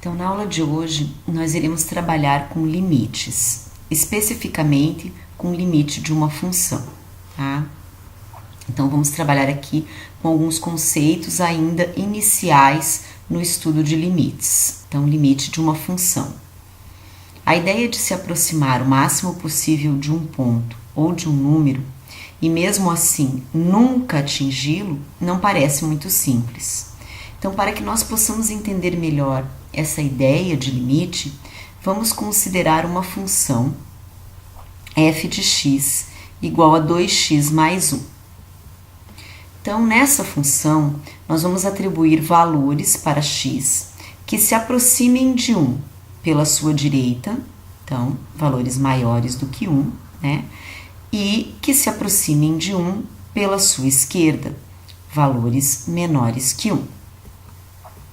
Então, na aula de hoje, nós iremos trabalhar com limites, especificamente com o limite de uma função, tá? Então, vamos trabalhar aqui com alguns conceitos ainda iniciais no estudo de limites. Então, limite de uma função. A ideia de se aproximar o máximo possível de um ponto ou de um número, e mesmo assim nunca atingi-lo, não parece muito simples. Então, para que nós possamos entender melhor essa ideia de limite, vamos considerar uma função f de x igual a 2x mais 1. Então, nessa função, nós vamos atribuir valores para x que se aproximem de 1 pela sua direita, então, valores maiores do que 1, né? E que se aproximem de 1 pela sua esquerda, valores menores que 1.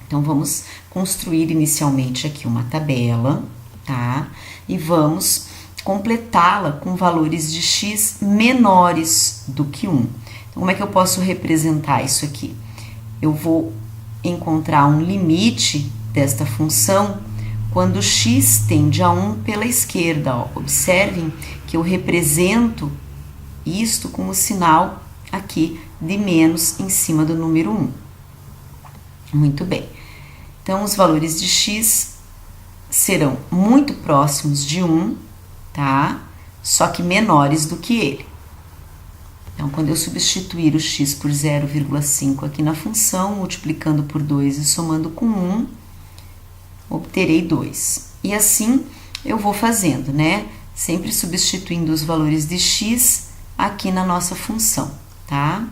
Então, vamos construir inicialmente aqui uma tabela, tá? E vamos completá-la com valores de x menores do que 1. Então, como é que eu posso representar isso aqui? Eu vou encontrar um limite desta função quando x tende a 1 pela esquerda. Ó. Observem que eu represento isto com o sinal aqui de menos em cima do número 1. Muito bem. Então, os valores de x serão muito próximos de 1, tá? Só que menores do que ele. Então, quando eu substituir o x por 0,5 aqui na função, multiplicando por 2 e somando com 1, obterei 2. E assim eu vou fazendo, né? Sempre substituindo os valores de x aqui na nossa função, tá?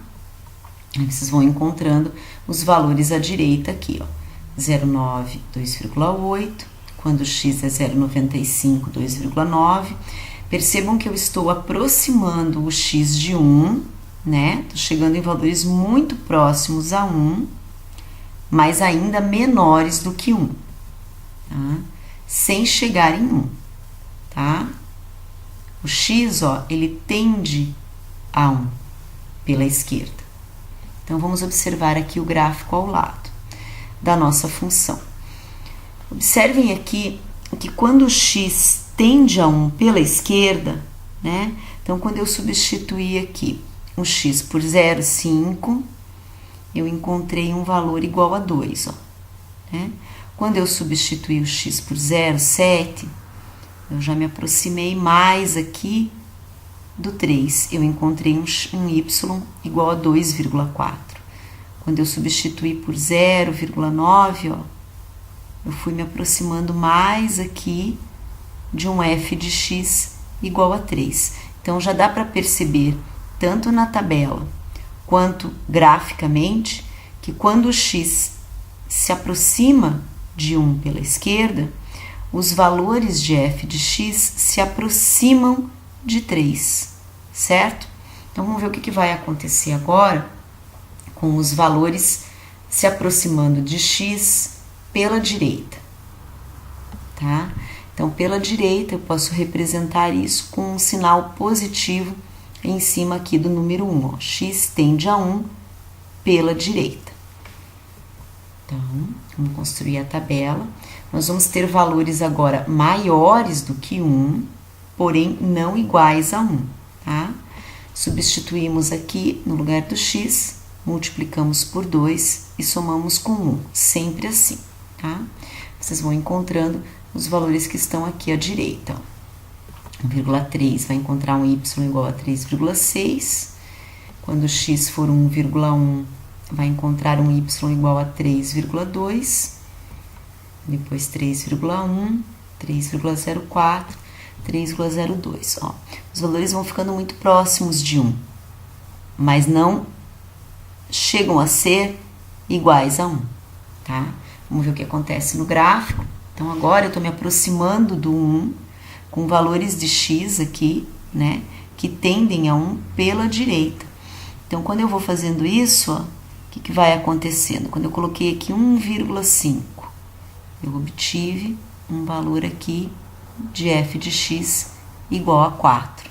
Aí vocês vão encontrando os valores à direita aqui, ó. 0,9, 2,8. Quando x é 0,95, 2,9. Percebam que eu estou aproximando o x de 1, né? Estou chegando em valores muito próximos a 1, mas ainda menores do que 1, tá? Sem chegar em 1, tá? O x, ó, ele tende a 1 pela esquerda. Então, vamos observar aqui o gráfico ao lado da nossa função. Observem aqui que quando o x tende a 1 pela esquerda, né? Então, quando eu substituir aqui o x por 0,5, eu encontrei um valor igual a 2, ó, né? Quando eu substituir o x por 0,7, eu já me aproximei mais aqui do 3. Eu encontrei um y igual a 2,4. Quando eu substituir por 0,9, ó, eu fui me aproximando mais aqui de um f de x igual a 3. Então, já dá para perceber, tanto na tabela quanto graficamente, que quando o x se aproxima de 1 pela esquerda, os valores de f de x se aproximam de 3, certo? Então, vamos ver o que vai acontecer agora com os valores se aproximando de x pela direita, tá? Então, pela direita, eu posso representar isso com um sinal positivo em cima aqui do número 1, ó. X tende a 1 pela direita. Então, vamos construir a tabela. Nós vamos ter valores agora maiores do que 1, porém não iguais a 1, tá? Substituímos aqui no lugar do x, multiplicamos por 2 e somamos com 1, sempre assim, tá? Vocês vão encontrando os valores que estão aqui à direita, ó. 1,3 vai encontrar um y igual a 3,6. Quando x for 1,1, vai encontrar um y igual a 3,2. Depois 3,1, 3,04, 3,02. Ó, os valores vão ficando muito próximos de 1, mas não chegam a ser iguais a 1, tá? Vamos ver o que acontece no gráfico. Então, agora eu estou me aproximando do 1 com valores de x aqui, né? Que tendem a 1 pela direita. Então, quando eu vou fazendo isso, ó, o que vai acontecendo? Quando eu coloquei aqui 1,5, eu obtive um valor aqui de f de x igual a 4.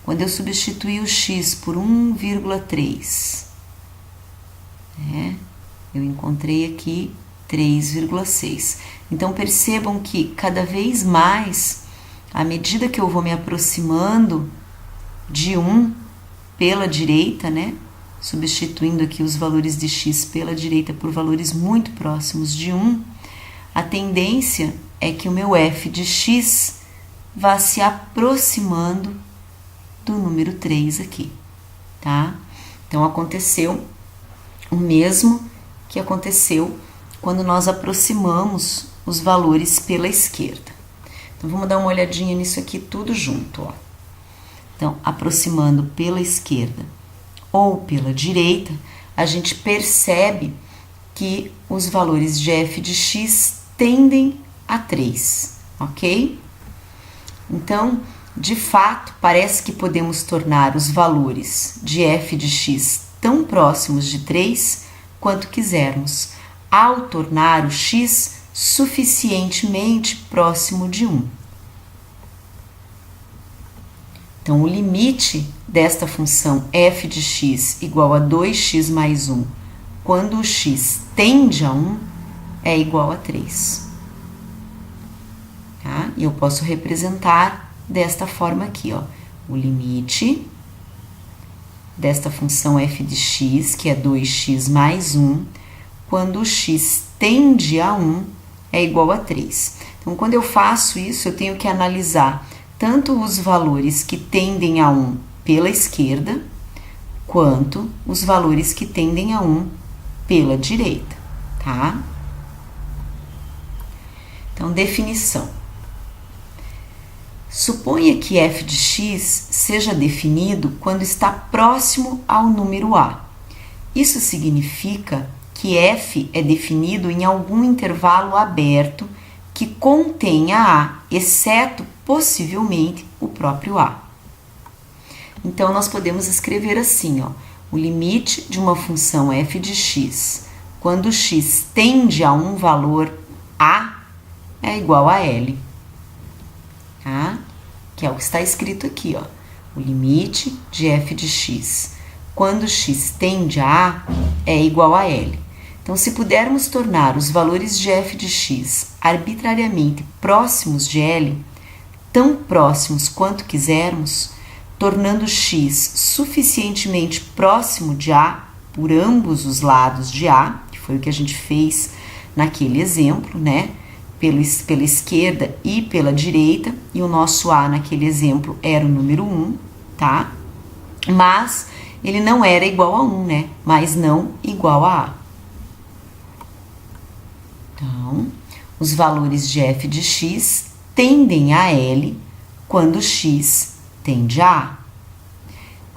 Quando eu substituir o x por 1,3, né, eu encontrei aqui 3,6. Então, percebam que cada vez mais, à medida que eu vou me aproximando de 1 pela direita, né? Substituindo aqui os valores de x pela direita por valores muito próximos de 1, a tendência é que o meu f de x vá se aproximando do número 3 aqui, tá? Então, aconteceu o mesmo que aconteceu quando nós aproximamos os valores pela esquerda. Então, vamos dar uma olhadinha nisso aqui tudo junto, ó. Então, aproximando pela esquerda ou pela direita, a gente percebe que os valores de f de x tendem a 3, ok? Então, de fato, parece que podemos tornar os valores de f de x tão próximos de 3 quanto quisermos, ao tornar o x suficientemente próximo de 1. Então, o limite desta função f de x igual a 2x mais 1, quando o x tende a 1, é igual a 3. Tá? E eu posso representar desta forma aqui, ó. O limite desta função f de x, que é 2x mais 1, quando o x tende a 1, é igual a 3. Então, quando eu faço isso, eu tenho que analisar tanto os valores que tendem a 1 pela esquerda, quanto os valores que tendem a 1 pela direita, tá? Então, definição. Suponha que f de x seja definido quando está próximo ao número a. Isso significa que f é definido em algum intervalo aberto que contenha a, exceto possivelmente o próprio a. Então, nós podemos escrever assim, ó, o limite de uma função f de x, quando x tende a um valor a, é igual a L, tá? Que é o que está escrito aqui, ó, o limite de f de x, quando x tende a A, é igual a L. Então, se pudermos tornar os valores de f de x arbitrariamente próximos de L, tão próximos quanto quisermos, tornando x suficientemente próximo de A por ambos os lados de A, que foi o que a gente fez naquele exemplo, né? Pela esquerda e pela direita, e o nosso A naquele exemplo era o número 1, tá? Mas ele não era igual a 1, né? Mas não igual a A. Então, os valores de f de x tendem a L quando x tende a A.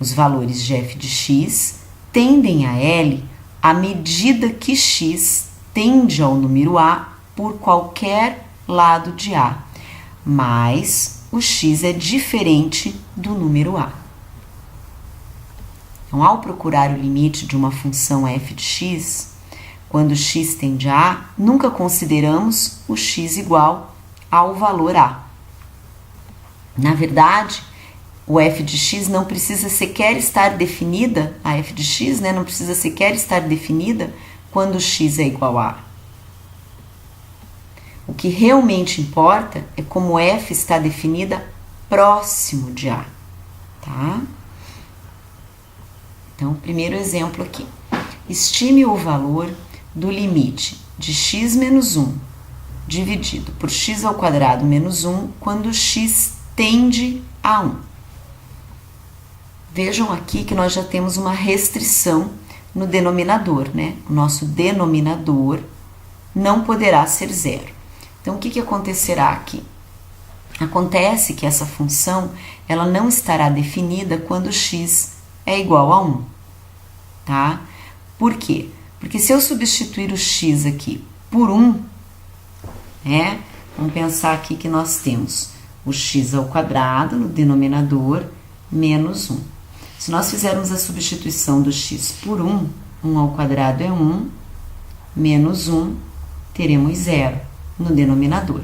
Os valores de f de x tendem a L à medida que x tende ao número A por qualquer lado de A, mas o x é diferente do número A. Então, ao procurar o limite de uma função f de x, quando x tende a A, nunca consideramos o x igual ao valor A. Na verdade, o f de x não precisa sequer estar definida, a f de x, né, não precisa sequer estar definida quando x é igual a A. O que realmente importa é como f está definida próximo de A, tá? Então, primeiro exemplo aqui. Estime o valor do limite de x menos 1 dividido por x ao quadrado menos 1 quando x tende a 1. Vejam aqui que nós já temos uma restrição no denominador, né? O nosso denominador não poderá ser zero. Então, o que acontecerá aqui? Acontece que essa função ela não estará definida quando x é igual a 1, tá? Por quê? Porque se eu substituir o x aqui por 1, né? Vamos pensar aqui que nós temos o x ao quadrado no denominador menos 1. Se nós fizermos a substituição do x por 1, 1 ao quadrado é 1, menos 1, teremos 0 no denominador.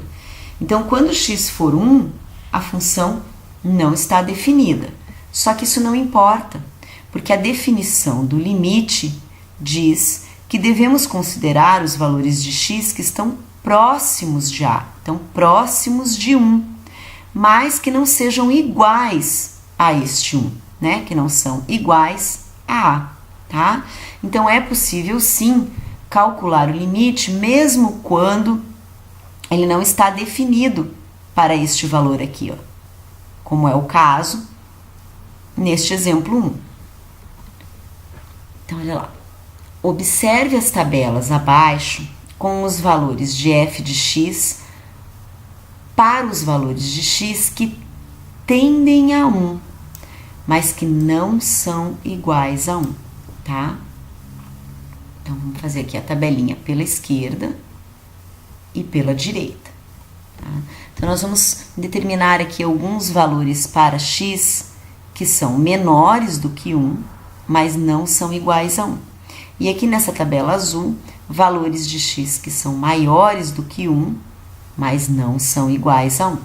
Então, quando x for 1, a função não está definida. Só que isso não importa, porque a definição do limite diz que devemos considerar os valores de x que estão próximos de A, então próximos de 1, mas que não sejam iguais a este 1, né? Que não são iguais a A, tá? Então, é possível, sim, calcular o limite, mesmo quando ele não está definido para este valor aqui, ó, como é o caso neste exemplo 1. Então, olha lá. Observe as tabelas abaixo com os valores de f de x para os valores de x que tendem a 1, mas que não são iguais a 1, tá? Então, vamos fazer aqui a tabelinha pela esquerda e pela direita, tá? Então, nós vamos determinar aqui alguns valores para x que são menores do que 1, mas não são iguais a 1. E aqui nessa tabela azul, valores de x que são maiores do que 1, mas não são iguais a 1.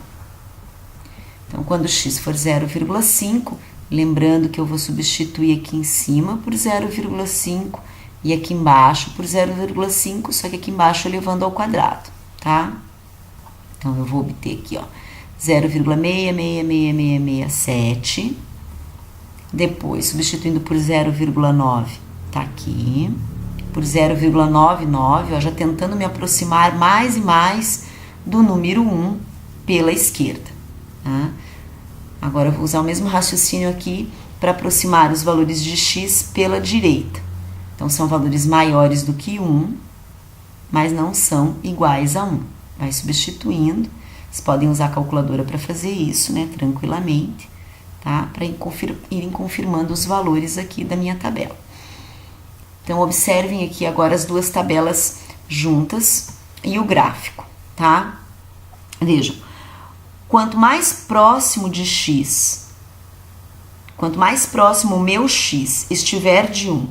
Então, quando x for 0,5, lembrando que eu vou substituir aqui em cima por 0,5 e aqui embaixo por 0,5, só que aqui embaixo elevando ao quadrado, tá? Então, eu vou obter aqui, ó, 0,66667. Depois, substituindo por 0,9, tá aqui, por 0,99, ó, já tentando me aproximar mais e mais do número 1 pela esquerda, tá? Agora, eu vou usar o mesmo raciocínio aqui para aproximar os valores de x pela direita. Então, são valores maiores do que 1, mas não são iguais a 1. Vai substituindo, vocês podem usar a calculadora para fazer isso, né, tranquilamente, tá? Para irem confirmando os valores aqui da minha tabela. Então, observem aqui agora as duas tabelas juntas e o gráfico, tá? Vejam, quanto mais próximo de x, quanto mais próximo o meu x estiver de 1,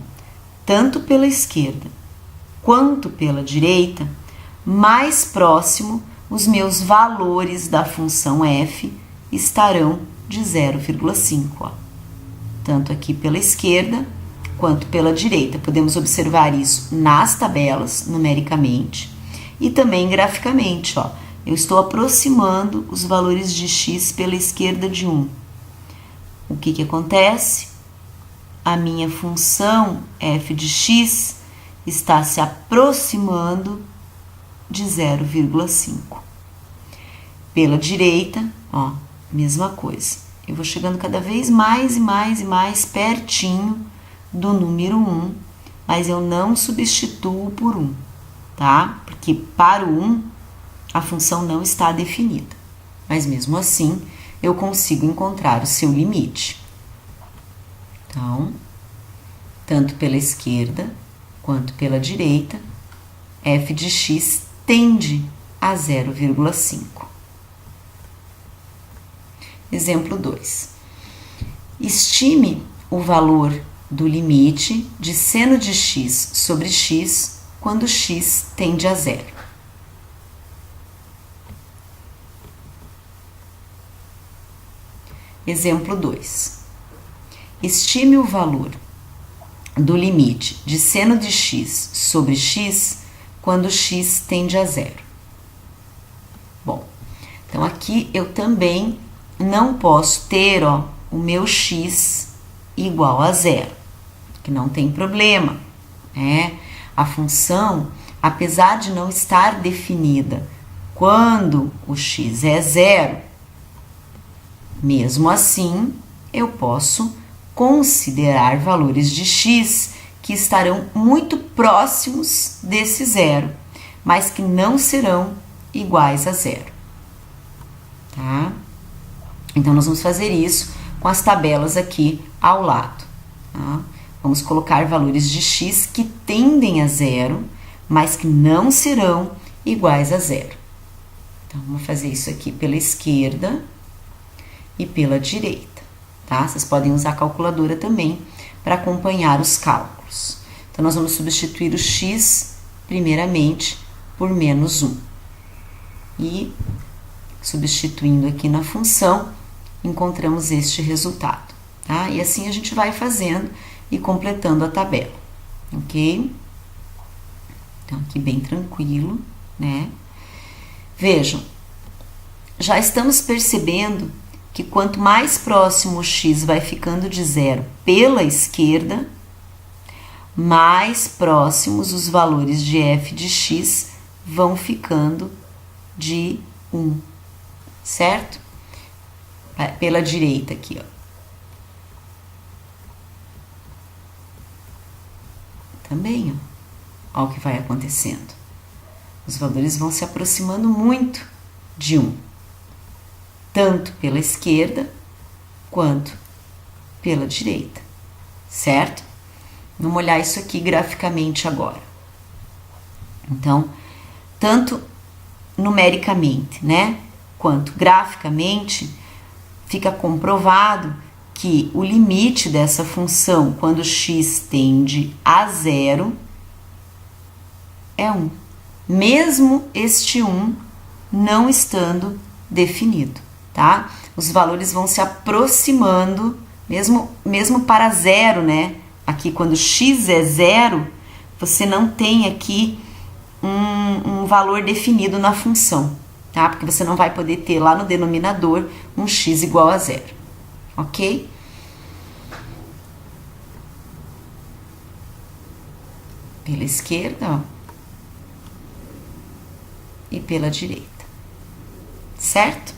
tanto pela esquerda quanto pela direita, mais próximo os meus valores da função f estarão de 0,5, ó. Tanto aqui pela esquerda quanto pela direita. Podemos observar isso nas tabelas, numericamente, e também graficamente, ó. Eu estou aproximando os valores de x pela esquerda de 1. O que acontece? A minha função f de x está se aproximando de 0,5. Pela direita, ó, mesma coisa. Eu vou chegando cada vez mais e mais e mais pertinho do número 1, mas eu não substituo por 1, tá? Porque para o 1, a função não está definida. Mas mesmo assim, eu consigo encontrar o seu limite. Então, tanto pela esquerda quanto pela direita, f de x tende a 0,5. Exemplo 2. Estime o valor do limite de seno de x sobre x quando x tende a 0. Exemplo 2. Estime o valor do limite de seno de x sobre x quando x tende a 0. Bom, então aqui eu também não posso ter, ó, o meu x igual a 0, que não tem problema, né? A função, apesar de não estar definida quando o x é 0, mesmo assim, eu posso considerar valores de x que estarão muito próximos desse 0, mas que não serão iguais a 0, tá? Então, nós vamos fazer isso com as tabelas aqui ao lado, tá? Vamos colocar valores de x que tendem a 0, mas que não serão iguais a 0. Então, vamos fazer isso aqui pela esquerda e pela direita, tá? Vocês podem usar a calculadora também para acompanhar os cálculos. Então, nós vamos substituir o x, primeiramente, por menos 1. E, substituindo aqui na função, encontramos este resultado, tá? E assim a gente vai fazendo e completando a tabela, ok? Então, aqui bem tranquilo, né? Vejam, já estamos percebendo que quanto mais próximo o x vai ficando de zero pela esquerda, mais próximos os valores de f de x vão ficando de 1, certo? Pela direita aqui, ó. Também, ó. Olha o que vai acontecendo. Os valores vão se aproximando muito de 1, tanto pela esquerda quanto pela direita, certo? Vamos olhar isso aqui graficamente agora. Então, tanto numericamente, né, quanto graficamente, fica comprovado que o limite dessa função, quando x tende a zero, é 1. Mesmo este 1 não estando definido, tá? Os valores vão se aproximando, mesmo para zero, né? Aqui, quando x é zero, você não tem aqui um valor definido na função, tá? Porque você não vai poder ter lá no denominador um x igual a zero, ok? Pela esquerda, ó, e pela direita, certo?